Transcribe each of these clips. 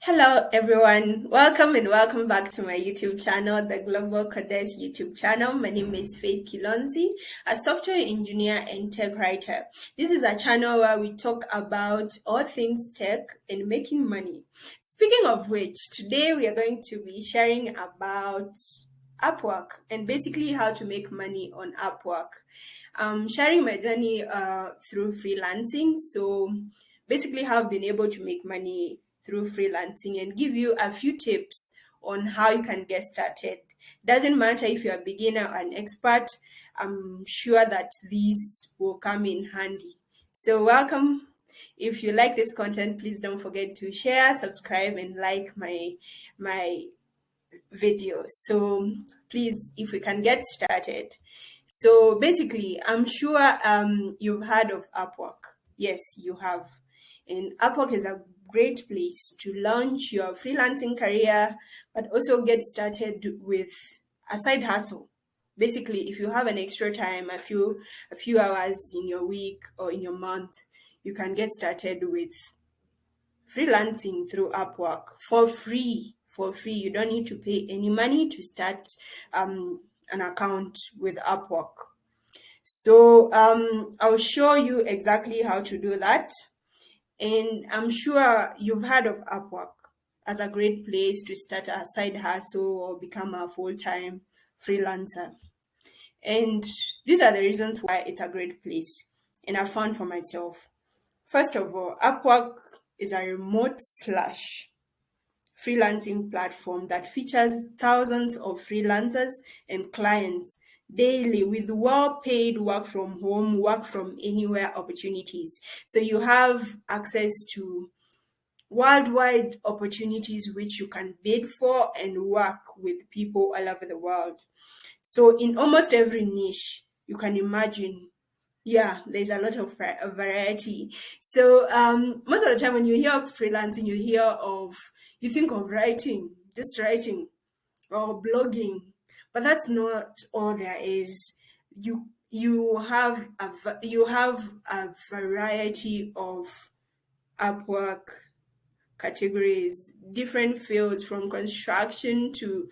Hello everyone, welcome and welcome back to my YouTube channel, the GlobalCodess YouTube channel. My name is FaithKilonzi, a software engineer and tech writer. This is a channel where we talk about all things tech and making money. Speaking of which, today we are going to be sharing about Upwork and basically how to make money on Upwork. Sharing my journey through freelancing. So basically how I've been able to make money through freelancing and give you a few tips on how you can get started. Doesn't matter if you're a beginner or an expert, I'm sure that these will come in handy. So welcome. If you like this content, please don't forget to share, subscribe, and like my videos. So please, if we can get started. So basically, I'm sure you've heard of Upwork. Yes, you have. And Upwork is a great place to launch your freelancing career, but also get started with a side hustle. Basically, if you have an extra time, a few hours in your week or in your month, you can get started with freelancing through Upwork for free. For free, you don't need to pay any money to start an account with Upwork. So I'll show you exactly how to do that. And I'm sure you've heard of Upwork as a great place to start a side hustle or become a full-time freelancer. And these are the reasons why it's a great place and I found for myself. First of all, Upwork is a remote slash freelancing platform that features thousands of freelancers and clients daily with well-paid work from home, work from anywhere opportunities. So you have access to worldwide opportunities which you can bid for and work with people all over the world. So in almost every niche you can imagine, yeah, there's a lot of variety. So most of the time when you hear of freelancing, you think of writing, just writing or blogging, but that's not all there is. You have a variety of Upwork categories, different fields from construction to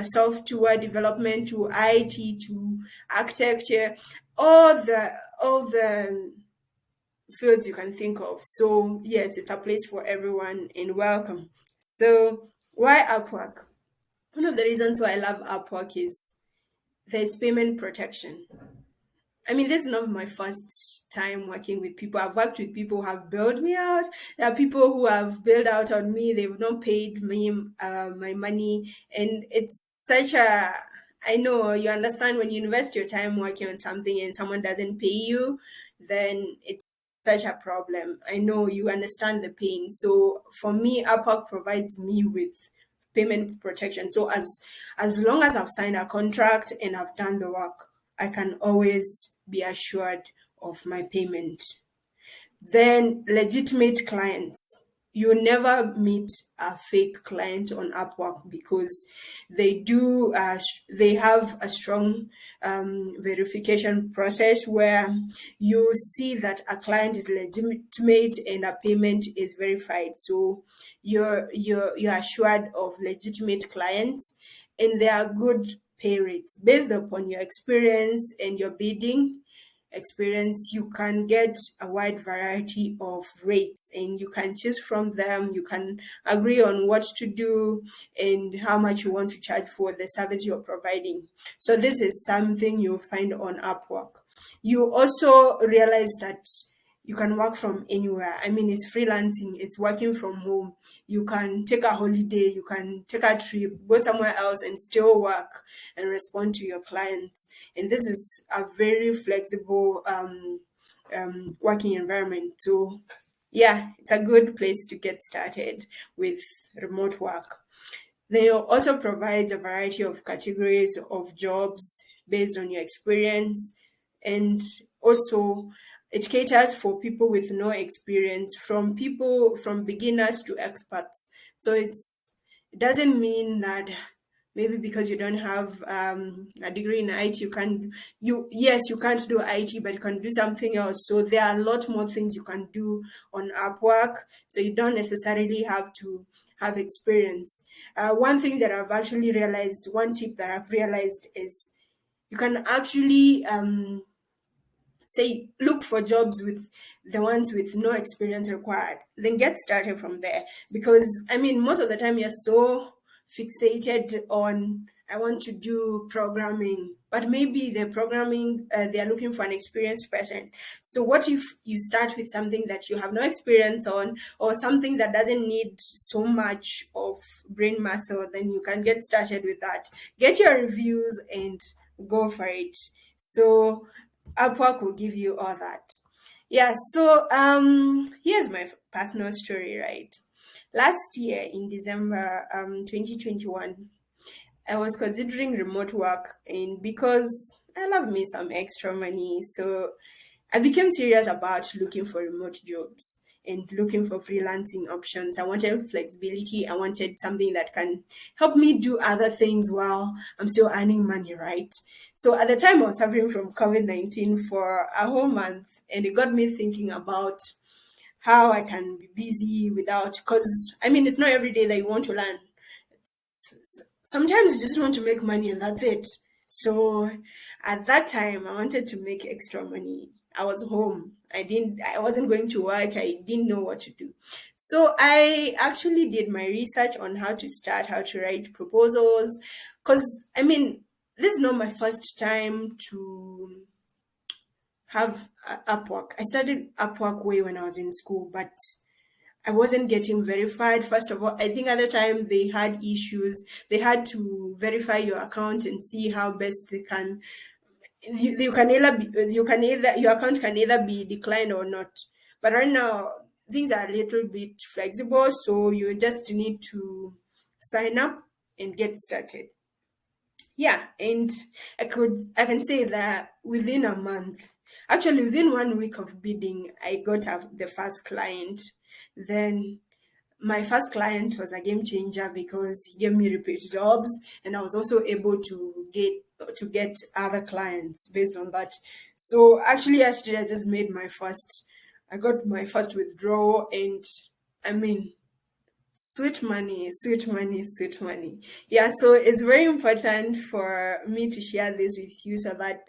software development to IT to architecture, all the fields you can think of. So yes, it's a place for everyone and welcome. So why Upwork? One of the reasons why I love Upwork is there's payment protection. I mean, this is not my first time working with people. I've worked with people who have bailed me out. There are people who have bailed out on me. They've not paid me my money. And it's such a, I know you understand when you invest your time working on something and someone doesn't pay you, then it's such a problem. I know you understand the pain. So for me, Upwork provides me with payment protection. So as long as I've signed a contract and I've done the work, I can always be assured of my payment. Then legitimate clients. You never meet a fake client on Upwork because they have a strong verification process where you see that a client is legitimate and a payment is verified. So you're assured of legitimate clients, and they are good pay rates based upon your experience and your bidding experience. You can get a wide variety of rates and you can choose from them. You can agree on what to do and how much you want to charge for the service you're providing. So this is something you'll find on Upwork. You also realize that you can work from anywhere. I mean, it's freelancing, it's working from home. You can take a holiday, you can take a trip, go somewhere else and still work and respond to your clients. And this is a very flexible working environment. So yeah, it's a good place to get started with remote work. They also provide a variety of categories of jobs based on your experience, and also it caters for people with no experience, from beginners to experts. So it doesn't mean that maybe because you don't have a degree in IT, you can't do IT, but you can do something else. So there are a lot more things you can do on Upwork. So you don't necessarily have to have experience. One thing that I've actually realized, one tip that I've realized is you can actually say look for jobs with the ones with no experience required, then get started from there. Because I mean, most of the time you're so fixated on, I want to do programming, but maybe the programming, they're looking for an experienced person. So what if you start with something that you have no experience on, or something that doesn't need so much of brain muscle? Then you can get started with that, get your reviews, and go for it. So Upwork will give you all that. Yeah, so here's my personal story, right? Last year in December 2021, I was considering remote work, and because I love me some extra money, so I became serious about looking for remote jobs and looking for freelancing options. I wanted flexibility. I wanted something that can help me do other things while I'm still earning money, right? So at the time, I was suffering from COVID-19 for a whole month, and it got me thinking about how I can be busy without, because I mean, it's not every day that you want to learn. Sometimes you just want to make money and that's it. So at that time, I wanted to make extra money. I was home. I wasn't going to work. I didn't know what to do. So I actually did my research on how to start, how to write proposals. Because, I mean, this is not my first time to have Upwork. I started Upwork way when I was in school, but I wasn't getting verified. First of all, I think at the time they had issues. They had to verify your account and see how best they can. Your account can either be declined or not. But right now things are a little bit flexible, so you just need to sign up and get started. Yeah, and I can say that within a month, actually within 1 week of bidding, I got the first client. Then my first client was a game changer because he gave me repeat jobs, and I was also able to get other clients based on that. So actually yesterday I got my first withdrawal, and I mean, sweet money, sweet money, sweet money. Yeah, so it's very important for me to share this with you so that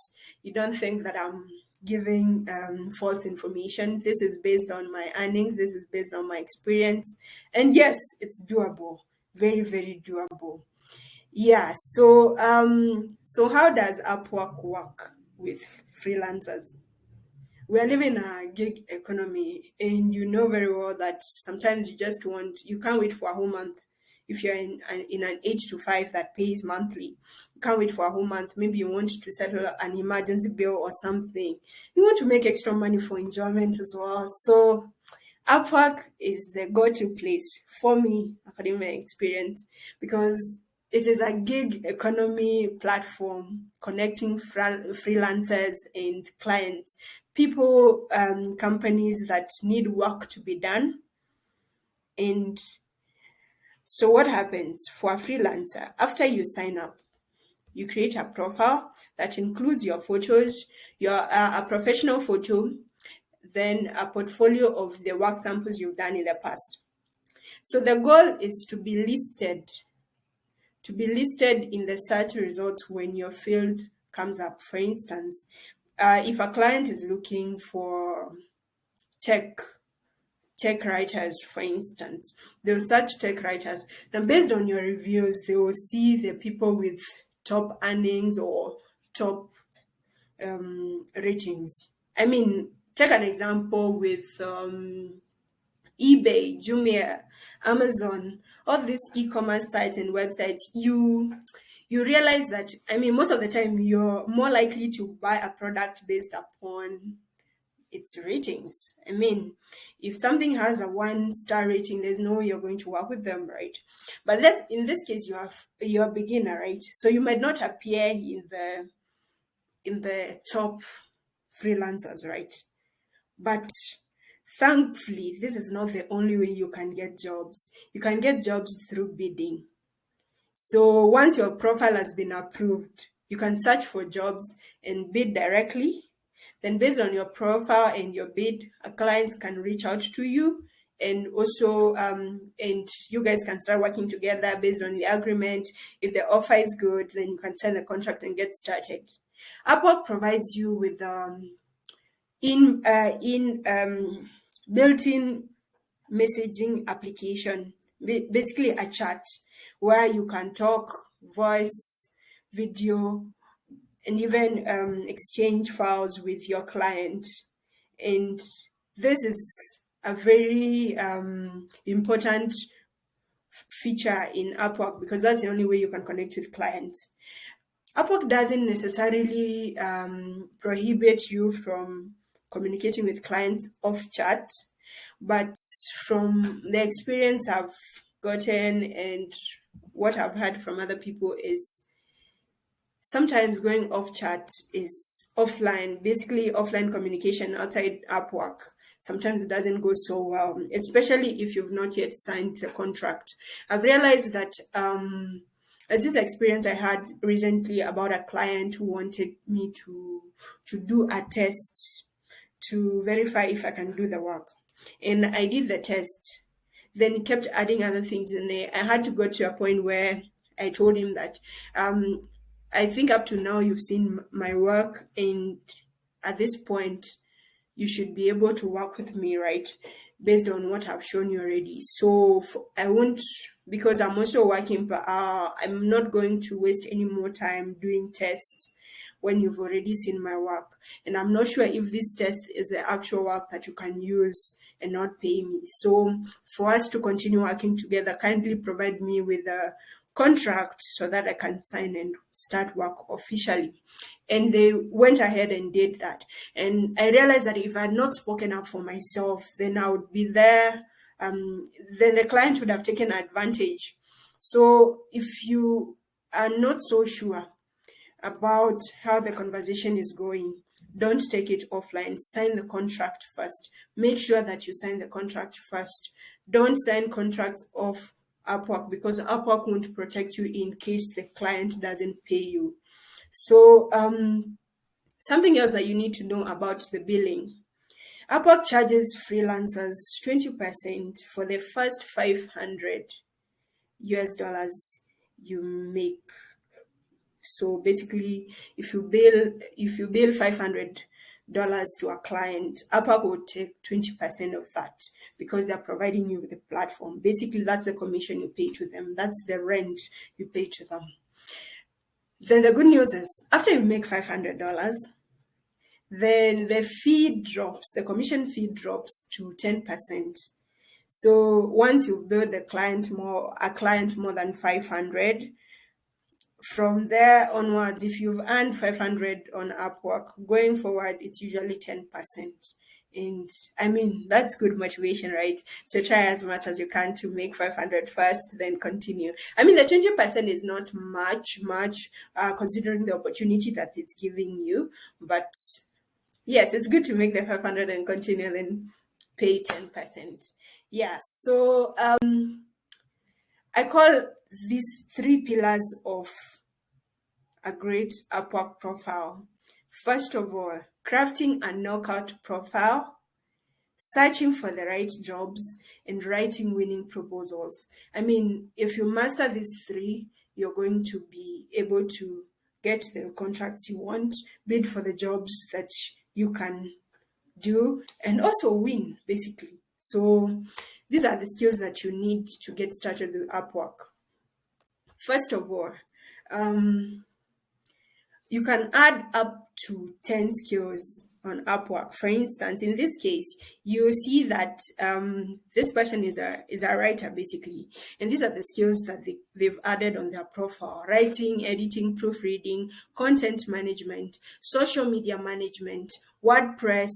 you don't think that I'm giving false information. This is based on my earnings, this is based on my experience. And yes, it's doable. Very, very doable. Yeah, so how does Upwork work with freelancers? We are living a gig economy, and you know very well that sometimes you can't wait for a whole month. If you're in an 8 to 5 that pays monthly, you can't wait for a whole month. Maybe you want to settle an emergency bill or something. You want to make extra money for enjoyment as well. So Upwork is the go-to place for me, according to my experience, because it is a gig economy platform connecting freelancers and clients, people, companies that need work to be done. And so, what happens for a freelancer after you sign up? You create a profile that includes your photos, your a professional photo, then a portfolio of the work samples you've done in the past. So the goal is to be listed in the search results when your field comes up. For instance, if a client is looking for tech tech writers, for instance, they'll search tech writers. Then based on your reviews, they will see the people with top earnings or top ratings. I mean, take an example with eBay, Jumia, Amazon, all these e-commerce sites and websites. You realize that, I mean, most of the time you're more likely to buy a product based upon its ratings. I mean, if something has a 1-star rating, there's no way you're going to work with them, right? But in this case, you're a beginner, right? So you might not appear in the top freelancers, right? But thankfully, this is not the only way you can get jobs. You can get jobs through bidding. So once your profile has been approved, you can search for jobs and bid directly. Then based on your profile and your bid, a client can reach out to you, and also and you guys can start working together based on the agreement. If the offer is good, then you can sign the contract and get started. Upwork provides you with built-in messaging application, basically a chat where you can talk, voice, video, and even exchange files with your client. And this is a very important feature in Upwork, because that's the only way you can connect with clients. Upwork doesn't necessarily prohibit you from communicating with clients off chat, but from the experience I've gotten and what I've heard from other people is sometimes going off chat is offline, basically offline communication outside Upwork. Sometimes it doesn't go so well, especially if you've not yet signed the contract. I've realized that as this experience I had recently about a client who wanted me to do a test to verify if I can do the work. And I did the test, then kept adding other things in there. I had to go to a point where I told him that I think up to now you've seen my work, and at this point you should be able to work with me, right? Based on what I've shown you already. So I won't, because I'm also working per hour, I'm not going to waste any more time doing tests when you've already seen my work. And I'm not sure if this test is the actual work that you can use and not pay me. So for us to continue working together, kindly provide me with a contract so that I can sign and start work officially. And they went ahead and did that. And I realized that if I had not spoken up for myself, then I would be there. Then the client would have taken advantage. So if you are not so sure about how the conversation is going, don't take it offline. Sign the contract first. Make sure that you sign the contract first. Don't sign contracts off Upwork, because Upwork won't protect you in case the client doesn't pay you. So something else that you need to know about the billing. Upwork charges freelancers 20% for the first 500 US dollars you make. So basically, if you bill $500 to a client, Upwork will take 20% of that, because they're providing you with the platform. Basically, that's the commission you pay to them. That's the rent you pay to them. Then the good news is, after you make $500, then the fee drops, the commission fee drops to 10%. So once you've billed a client more than 500, from there onwards, if you've earned 500 on Upwork, going forward, it's usually 10%. And I mean, that's good motivation, right? So try as much as you can to make 500 first, then continue. I mean, the 20% is not much, considering the opportunity that it's giving you. But yes, it's good to make the 500 and continue, then pay 10%. Yeah, so I call these 3 pillars of a great Upwork profile. First of all, crafting a knockout profile, searching for the right jobs, and writing winning proposals. I mean, if you master these 3, you're going to be able to get the contracts you want, bid for the jobs that you can do, and also win, basically. So these are the skills that you need to get started with Upwork. First of all, you can add up to 10 skills on Upwork. For instance, in this case, you see that this person is a writer, basically. And these are the skills that they've added on their profile: writing, editing, proofreading, content management, social media management, WordPress,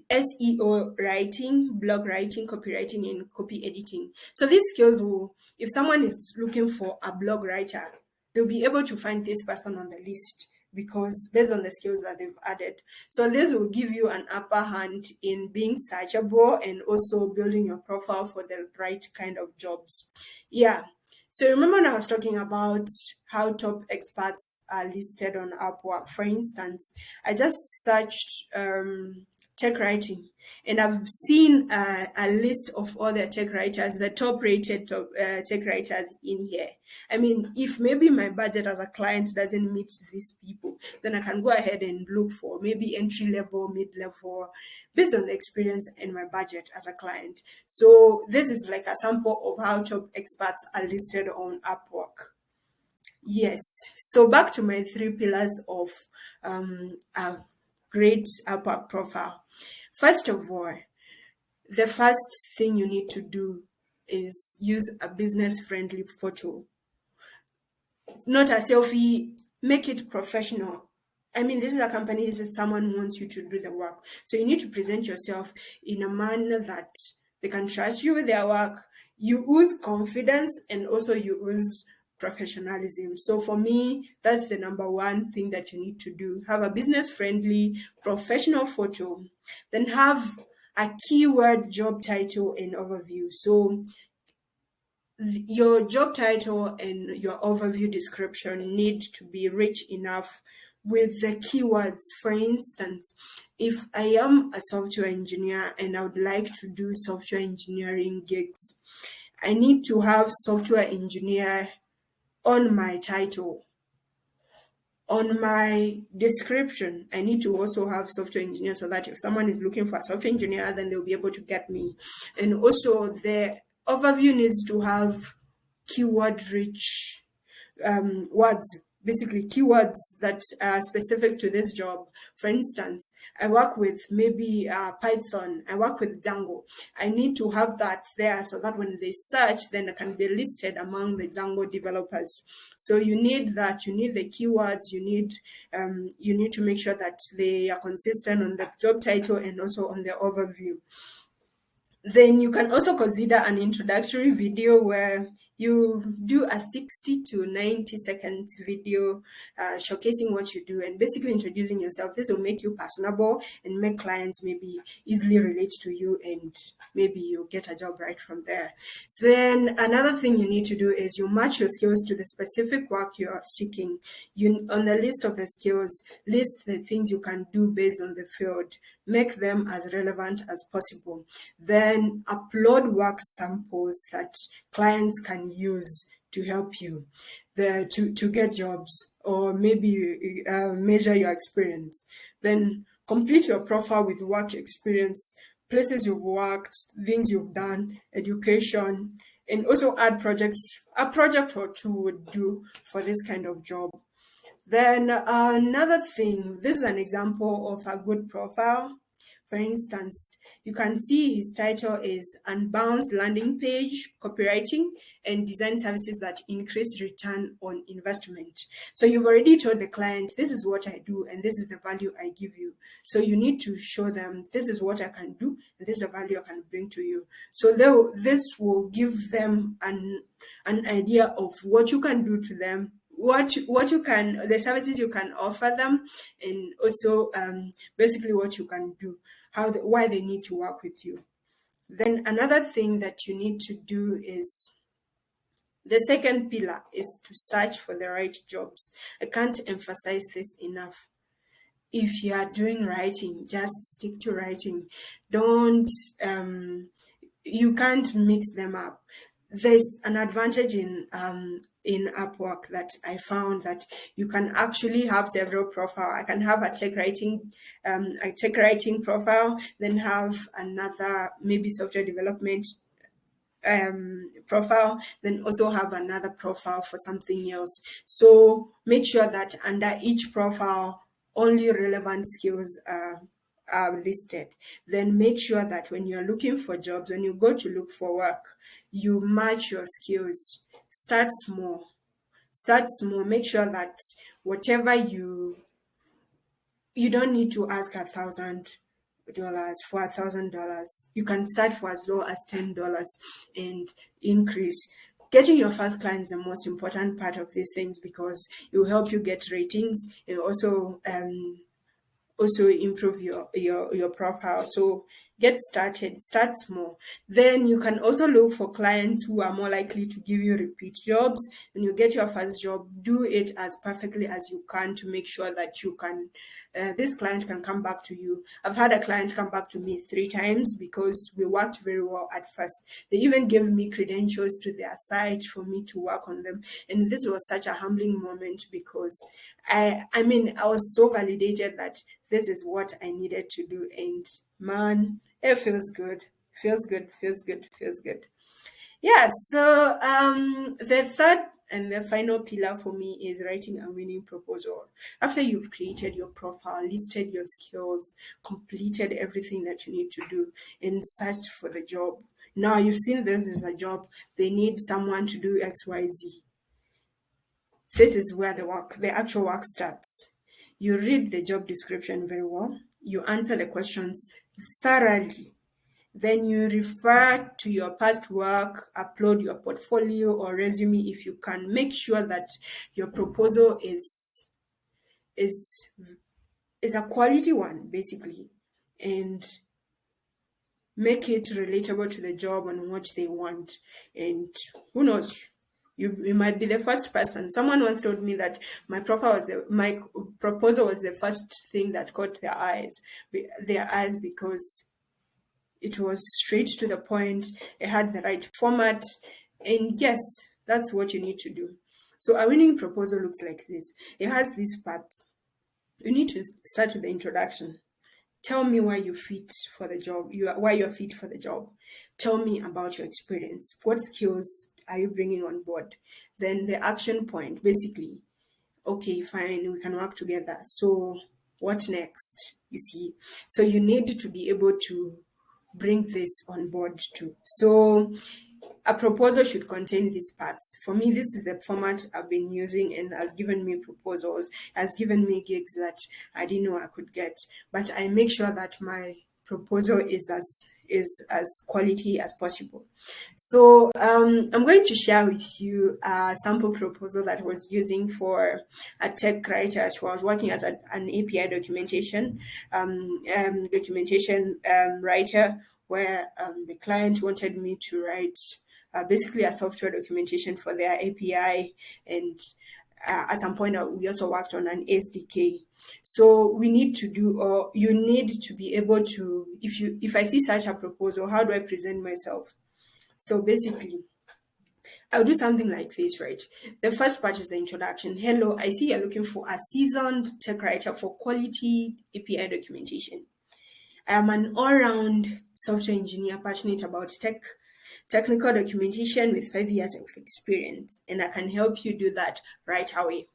SEO writing, blog writing, copywriting, and copy editing. So these skills will, if someone is looking for a blog writer, they'll be able to find this person on the list, because based on the skills that they've added. So this will give you an upper hand in being searchable and also building your profile for the right kind of jobs. Yeah. So remember when I was talking about how top experts are listed on Upwork? For instance, I just searched tech writing, and I've seen a list of all the tech writers, the top rated tech writers in here. I mean, if maybe my budget as a client doesn't meet these people, then I can go ahead and look for maybe entry level, mid level, based on the experience and my budget as a client. So this is like a sample of how top experts are listed on Upwork. Yes. So back to my three pillars of a great Upwork profile. First of all, the first thing you need to do is use a business friendly photo. It's not a selfie, make it professional. I mean, this is a company, this is someone who wants you to do the work. So you need to present yourself in a manner that they can trust you with their work. You ooze confidence and also you ooze professionalism. So for me, that's the number one thing that you need to do. Have a business friendly, professional photo. Then have a keyword job title and overview. So your job title and your overview description need to be rich enough with the keywords. For instance, if I am a software engineer and I would like to do software engineering gigs, I need to have software engineer on my title. On my description, I need to also have software engineer so that if someone is looking for a software engineer, then they'll be able to get me. And also the overview needs to have keyword rich words, basically keywords that are specific to this job. For instance, I work with maybe Python, I work with Django. I need to have that there so that when they search, then I can be listed among the Django developers. So you need that, you need the keywords, you need to make sure that they are consistent on the job title and also on the overview. Then you can also consider an introductory video where you do a 60 to 90 seconds video showcasing what you do and basically introducing yourself. This will make you personable and make clients maybe easily relate to you, and maybe you get a job right from there. So then another thing you need to do is you match your skills to the specific work you are seeking. You, on the list of the skills, list the things you can do based on the field. Make them as relevant as possible. Then upload work samples that clients can use to help you to get jobs, or maybe measure your experience. Then complete your profile with work experience, places you've worked, things you've done, education, and also add projects. A project or two would do for this kind of job. Then another thing, this is an example of a good profile. For instance, you can see his title is Unbound Landing Page, Copywriting, and Design Services that Increase Return on Investment. So you've already told the client, this is what I do and this is the value I give you. So you need to show them, this is what I can do and this is the value I can bring to you. So this will give them an idea of what you can do to them, what you can, the services you can offer them, and also basically what you can do, why they need to work with you. Then another thing that you need to do is, the second pillar is to search for the right jobs. I can't emphasize this enough. If you are doing writing, just stick to writing. Don't you can't mix them up. There's an advantage in Upwork that I found, that you can actually have several profiles. I can have a tech writing profile, then have another maybe software development profile, then also have another profile for something else. So make sure that under each profile only relevant skills are listed. Then make sure that when you're looking for jobs, when you go to look for work, you match your skills. Start small. Make sure that whatever you don't need to ask $1,000 for $1,000. You can start for as low as $10 and increase. Getting your first client is the most important part of these things, because it will help you get ratings and also also improve your profile. So get started, start small. Then you can also look for clients who are more likely to give you repeat jobs. When you get your first job, do it as perfectly as you can to make sure that you can this client can come back to you. I've had a client come back to me 3 times because we worked very well at first. They even gave me credentials to their site for me to work on them. And this was such a humbling moment because I was so validated that this is what I needed to do. And man, it feels good. Feels good, feels good, feels good. Yeah, so the third and the final pillar for me is writing a winning proposal. After you've created your profile, listed your skills, completed everything that you need to do, and searched for the job. Now you've seen this is a job, they need someone to do XYZ. This is where the actual work starts. You read the job description very well, you answer the questions thoroughly, then you refer to your past work, upload your portfolio or resume if you can. Make sure that your proposal is is a quality one, basically, and make it relatable to the job and what they want. And who knows, you might be the first person. Someone once told me that my proposal was the first thing that caught their eyes because it was straight to the point, it had the right format, and yes, that's what you need to do. So a winning proposal looks like this. It has these parts. You need to start with the introduction. Tell me why you fit for the job. Why you're fit for the job. Tell me about your experience. What skills are you bringing on board? Then the action point, basically. Okay, fine, we can work together. So what next? You see, so you need to be able to bring this on board too. So a proposal should contain these parts. For me, this is the format I've been using and has given me proposals, has given me gigs that I didn't know I could get. But I make sure that my proposal is as quality as possible. So I'm going to share with you a sample proposal that I was using for a tech writer. So I was working as an API documentation writer, where the client wanted me to write basically a software documentation for their API, and at some point we also worked on an SDK. So we need to do, or you need to be able to, if I see such a proposal, how do I present myself? So basically, I'll do something like this, right? The first part is the introduction. Hello, I see you're looking for a seasoned tech writer for quality API documentation. I am an all-round software engineer passionate about technical documentation with 5 years of experience, and I can help you do that right away.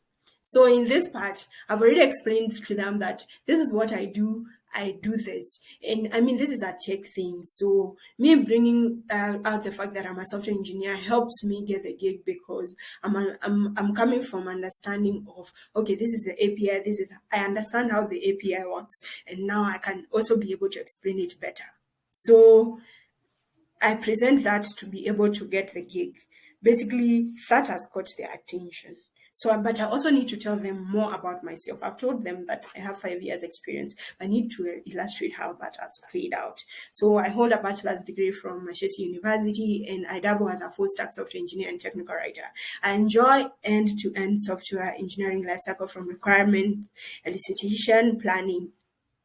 So in this part, I've already explained to them that this is what I do. I do this, and I mean this is a tech thing. So me bringing out the fact that I'm a software engineer helps me get the gig because I'm coming from understanding of, okay, this is the API. I understand how the API works, and now I can also be able to explain it better. So I present that to be able to get the gig. Basically, that has caught their attention. So, but I also need to tell them more about myself. I've told them that I have 5 years experience. I need to illustrate how that has played out. So I hold a bachelor's degree from Manchester University, and I dabble as a full stack software engineer and technical writer. I enjoy end-to-end software engineering lifecycle from requirement elicitation, planning,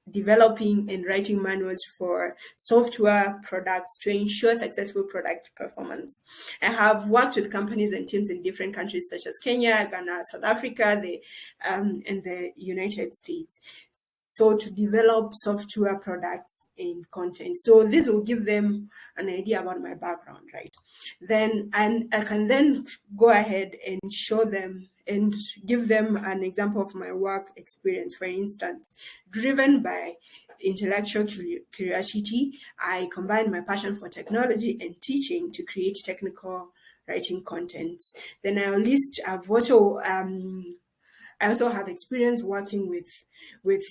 developing and writing manuals for software products to ensure successful product performance. I have worked with companies and teams in different countries such as Kenya, Ghana, South Africa, and the United States. So to develop software products and content. So this will give them an idea about my background, right? Then, and I can then go ahead and show them and give them an example of my work experience. For instance, driven by intellectual curiosity, I combine my passion for technology and teaching to create technical writing content. Then I also have experience working with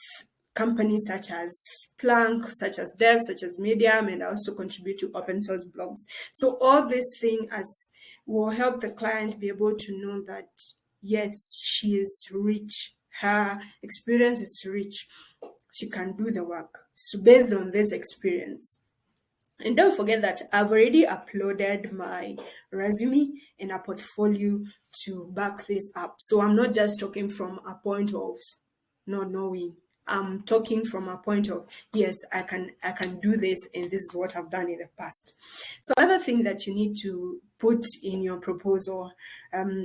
companies such as Splunk, such as Dev, such as Medium, and I also contribute to open source blogs. So all this thing will help the client be able to know that yes, she is rich. Her experience is rich. she can do the work. So based on this experience. And don't forget that I've already uploaded my resume and a portfolio to back this up. So I'm not just talking from a point of not knowing. I'm talking from a point of, yes, I can do this, and this is what I've done in the past. So other thing that you need to put in your proposal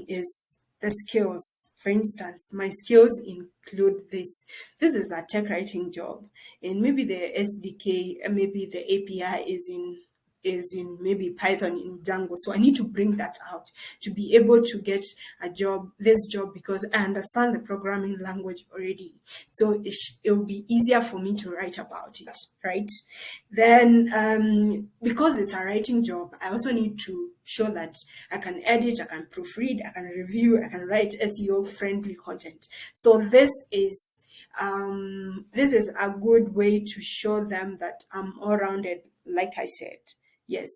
is the skills. For instance, my skills include this. This is a tech writing job, and maybe the SDK, maybe the API is in maybe Python in Django. So I need to bring that out to be able to get this job, because I understand the programming language already. So it will be easier for me to write about it, right? Then, because it's a writing job, I also need to show that I can edit, I can proofread, I can review, I can write SEO friendly content. So this is a good way to show them that I'm all rounded, like I said. Yes.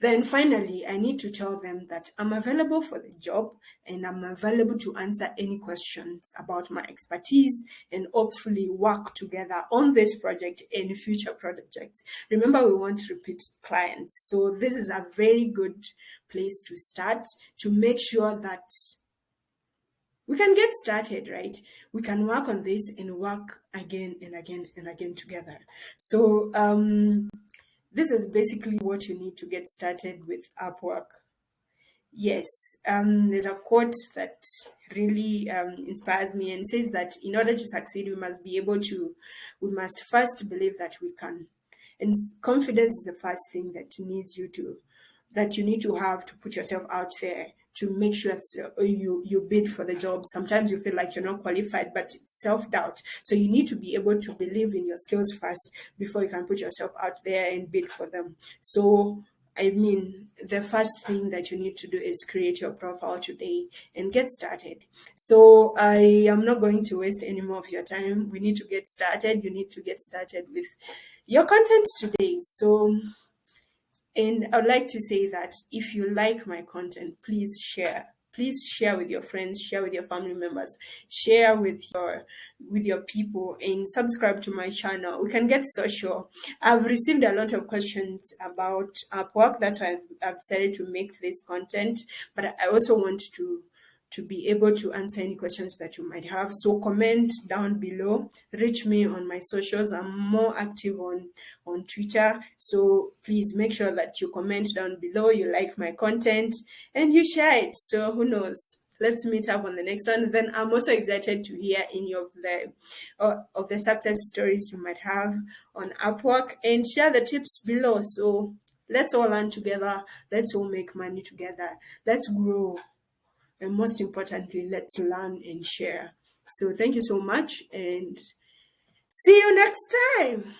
Then finally, I need to tell them that I'm available for the job and I'm available to answer any questions about my expertise and hopefully work together on this project and future projects. Remember, we want repeat clients. So this is a very good place to start to make sure that we can get started, right? We can work on this and work again and again and again together. So, this is basically what you need to get started with Upwork. Yes, there's a quote that really inspires me and says that in order to succeed, we must first believe that we can. And confidence is the first thing that you need to have to put yourself out there to make sure you bid for the job. Sometimes you feel like you're not qualified, but it's self-doubt. So you need to be able to believe in your skills first before you can put yourself out there and bid for them. So I mean, the first thing that you need to do is create your profile today and get started. So I am not going to waste any more of your time. We need to get started. You need to get started with your content today. So, and I'd like to say that if you like my content, please share. Please share with your friends, share with your family members, share with your people, and subscribe to my channel. We can get social. I've received a lot of questions about Upwork. That's why I've decided to make this content. But I also want to be able to answer any questions that you might have. So comment down below, reach me on my socials. I'm more active on Twitter. So please make sure that you comment down below, you like my content, and you share it. So who knows? Let's meet up on the next one. Then I'm also excited to hear any of the success stories you might have on Upwork, and share the tips below. So let's all learn together. Let's all make money together. Let's grow. And most importantly, let's learn and share. So thank you so much, and see you next time.